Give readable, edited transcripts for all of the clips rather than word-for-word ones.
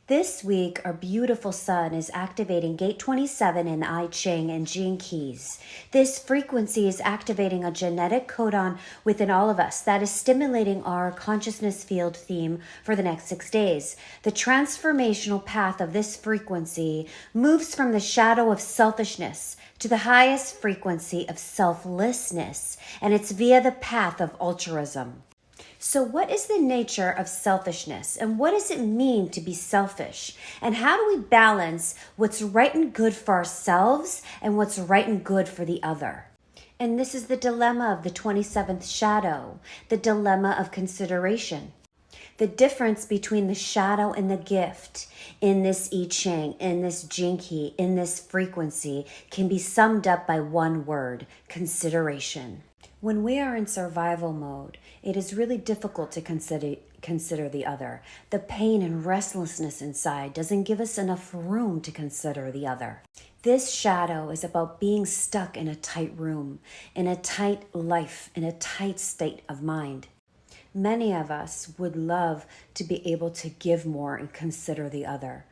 This week, our beautiful sun is activating gate 27 in I Ching and Gene Keys. This frequency is activating a genetic codon within all of us that is stimulating our consciousness field theme for the next 6 days. The transformational path of this frequency moves from the shadow of selfishness to the highest frequency of selflessness, and it's via the path of altruism. So what is the nature of selfishness, and what does it mean to be selfish? And how do we balance what's right and good for ourselves and what's right and good for the other? And this is the dilemma of the 27th shadow, the dilemma of consideration. The difference between the shadow and the gift in this I Ching, in this Gene Key, in this frequency can be summed up by one word: consideration. When we are in survival mode, it is really difficult to consider the other. The pain and restlessness inside doesn't give us enough room to consider the other. This shadow is about being stuck in a tight room, in a tight life, in a tight state of mind. Many of us would love to be able to give more and consider the other,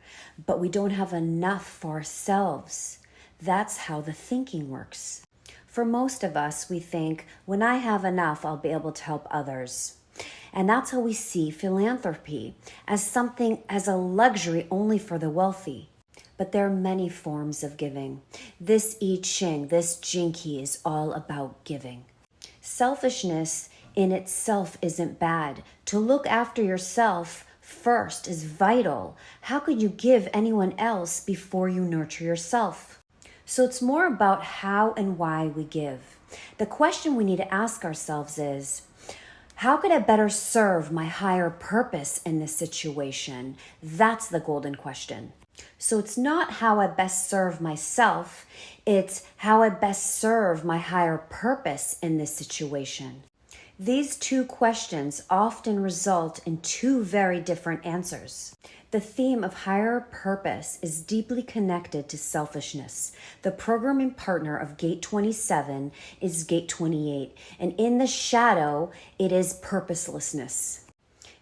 but we don't have enough for ourselves. That's how the thinking works. For most of us, we think, when I have enough, I'll be able to help others. And that's how we see philanthropy, as something, as a luxury only for the wealthy. But there are many forms of giving. This I Ching, this Gene Key is all about giving. Selfishness in itself isn't bad. To look after yourself first is vital. How could you give anyone else before you nurture yourself? So it's more about how and why we give. The question we need to ask ourselves is, how could I better serve my higher purpose in this situation? That's the golden question. So it's not how I best serve myself, it's how I best serve my higher purpose in this situation. These two questions often result in two very different answers. The theme of higher purpose is deeply connected to selfishness. The programming partner of gate 27 is gate 28, and in the shadow, it is purposelessness.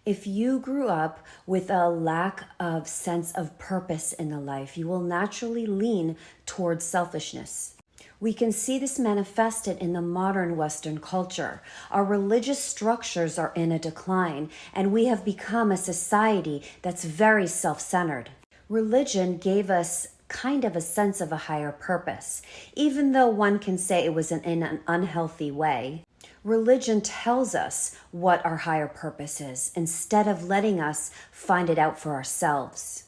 If you grew up with a lack of sense of purpose in the life, you will naturally lean towards selfishness. We can see this manifested in the modern Western culture. Our religious structures are in a decline, and we have become a society that's very self-centered. Religion gave us kind of a sense of a higher purpose, even though one can say it was in an unhealthy way. Religion tells us what our higher purpose is, instead of letting us find it out for ourselves.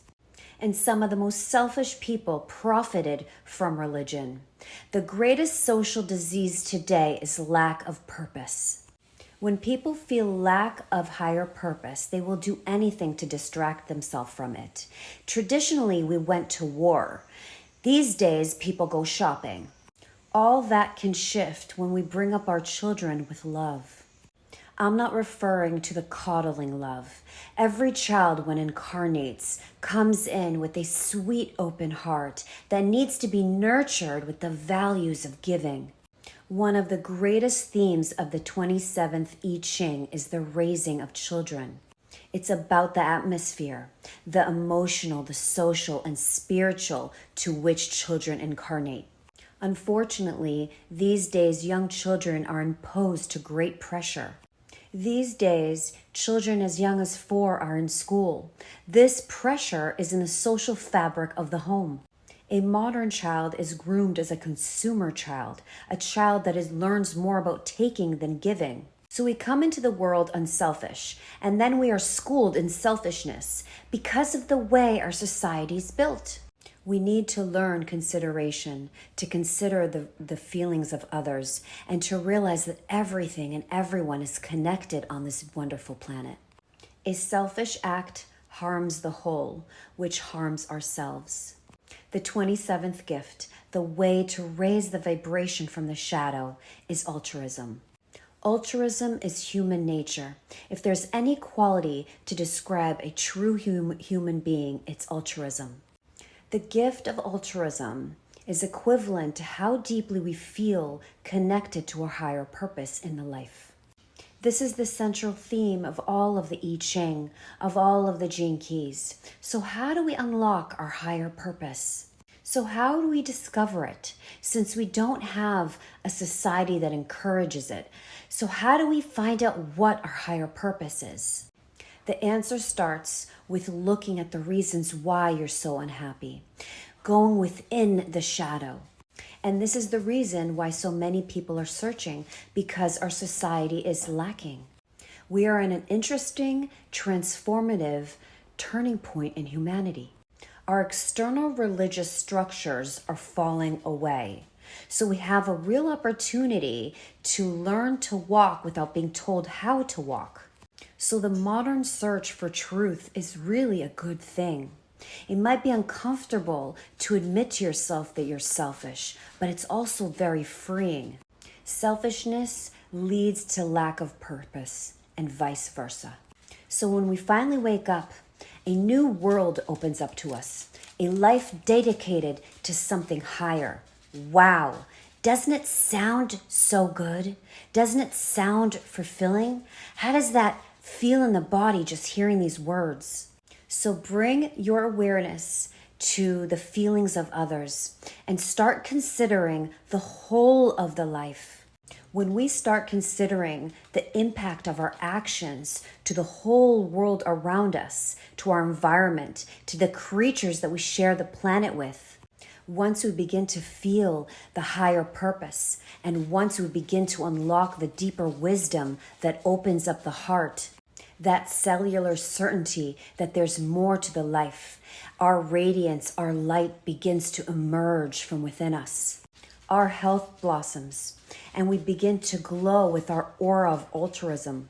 And some of the most selfish people profited from religion. The greatest social disease today is lack of purpose. When people feel lack of higher purpose, they will do anything to distract themselves from it. Traditionally, we went to war. These days, people go shopping. All that can shift when we bring up our children with love. I'm not referring to the coddling love. Every child, when incarnates, comes in with a sweet open heart that needs to be nurtured with the values of giving. One of the greatest themes of the 27th I Ching is the raising of children. It's about the atmosphere, the emotional, the social, and spiritual to which children incarnate. Unfortunately, these days, young children are imposed to great pressure. These days, children as young as 4 are in school. This pressure is in the social fabric of the home. A modern child is groomed as a consumer child, a child that learns more about taking than giving. So we come into the world unselfish, and then we are schooled in selfishness because of the way our society is built. We need to learn consideration, to consider the feelings of others, and to realize that everything and everyone is connected on this wonderful planet. A selfish act harms the whole, which harms ourselves. The 27th gift, the way to raise the vibration from the shadow, is altruism. Altruism is human nature. If there's any quality to describe a true human being, it's altruism. The gift of altruism is equivalent to how deeply we feel connected to our higher purpose in the life. This is the central theme of all of the I Ching, of all of the gene keys. So how do we unlock our higher purpose? So how do we discover it, since we don't have a society that encourages it? So how do we find out what our higher purpose is? The answer starts with looking at the reasons why you're so unhappy, going within the shadow. And this is the reason why so many people are searching, because our society is lacking. We are in an interesting, transformative turning point in humanity. Our external religious structures are falling away. So we have a real opportunity to learn to walk without being told how to walk. So the modern search for truth is really a good thing. It might be uncomfortable to admit to yourself that you're selfish, but it's also very freeing. Selfishness leads to lack of purpose, and vice versa. So when we finally wake up, a new world opens up to us, a life dedicated to something higher. Wow! Doesn't it sound so good? Doesn't it sound fulfilling? How does that feel in the body just hearing these words? So bring your awareness to the feelings of others and start considering the whole of the life. When we start considering the impact of our actions to the whole world around us, to our environment, to the creatures that we share the planet with, once we begin to feel the higher purpose, and once we begin to unlock the deeper wisdom that opens up the heart, that cellular certainty that there's more to the life, our radiance, our light begins to emerge from within us. Our health blossoms, and we begin to glow with our aura of altruism.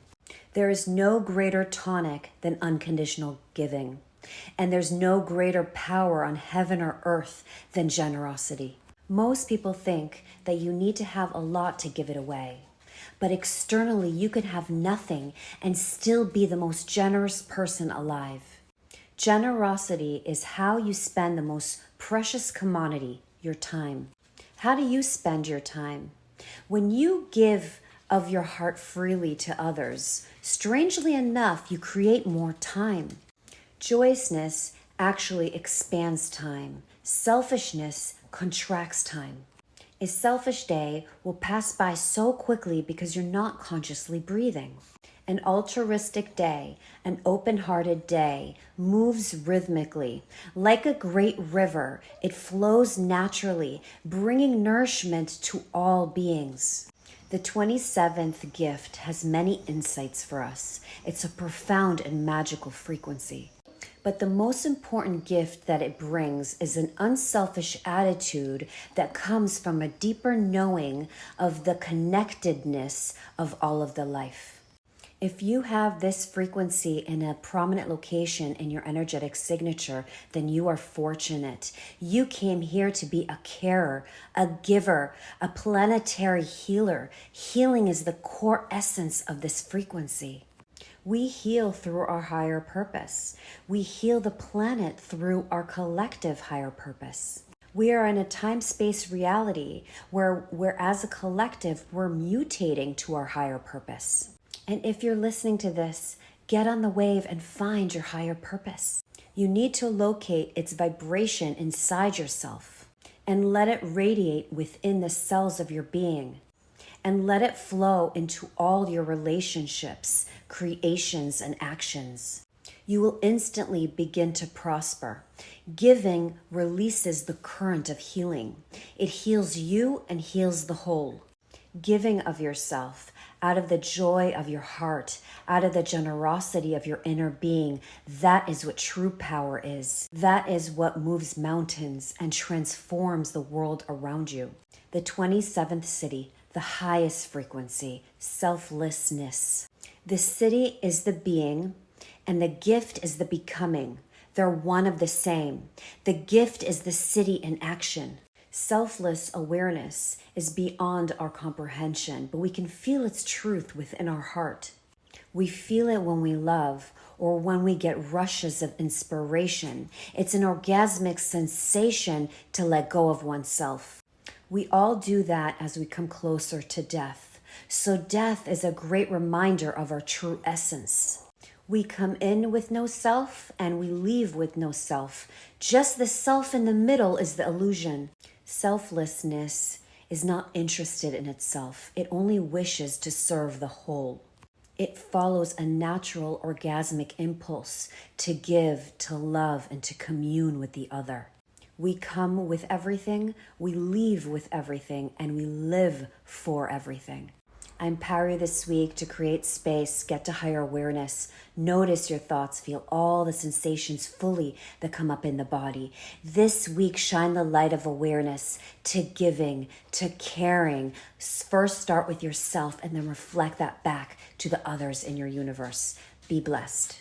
There is no greater tonic than unconditional giving, and there's no greater power on heaven or earth than generosity. Most people think that you need to have a lot to give it away. But externally, you can have nothing and still be the most generous person alive. Generosity is how you spend the most precious commodity, your time. How do you spend your time? When you give of your heart freely to others, strangely enough, you create more time. Joyousness actually expands time. Selfishness contracts time. A selfish day will pass by so quickly because you're not consciously breathing. An altruistic day, an open-hearted day, moves rhythmically. Like a great river, it flows naturally, bringing nourishment to all beings. The 27th gift has many insights for us. It's a profound and magical frequency. But the most important gift that it brings is an unselfish attitude that comes from a deeper knowing of the connectedness of all of the life. If you have this frequency in a prominent location in your energetic signature, then you are fortunate. You came here to be a carer, a giver, a planetary healer. Healing is the core essence of this frequency. We heal through our higher purpose. We heal the planet through our collective higher purpose. We are in a time-space reality where as a collective, we're mutating to our higher purpose. And if you're listening to this, get on the wave and find your higher purpose. You need to locate its vibration inside yourself and let it radiate within the cells of your being. And let it flow into all your relationships, creations, and actions. You will instantly begin to prosper. Giving releases the current of healing. It heals you and heals the whole. Giving of yourself, out of the joy of your heart, out of the generosity of your inner being, that is what true power is. That is what moves mountains and transforms the world around you. The 27th city, the highest frequency, selflessness. The city is the being, and the gift is the becoming. They're one of the same. The gift is the city in action. Selfless awareness is beyond our comprehension, but we can feel its truth within our heart. We feel it when we love or when we get rushes of inspiration. It's an orgasmic sensation to let go of oneself. We all do that as we come closer to death. So death is a great reminder of our true essence. We come in with no self and we leave with no self. Just the self in the middle is the illusion. Selflessness is not interested in itself. It only wishes to serve the whole. It follows a natural orgasmic impulse to give, to love, and to commune with the other. We come with everything, we leave with everything, and we live for everything. I empower you this week to create space, get to higher awareness, notice your thoughts, feel all the sensations fully that come up in the body. This week, shine the light of awareness to giving, to caring. First, start with yourself and then reflect that back to the others in your universe. Be blessed.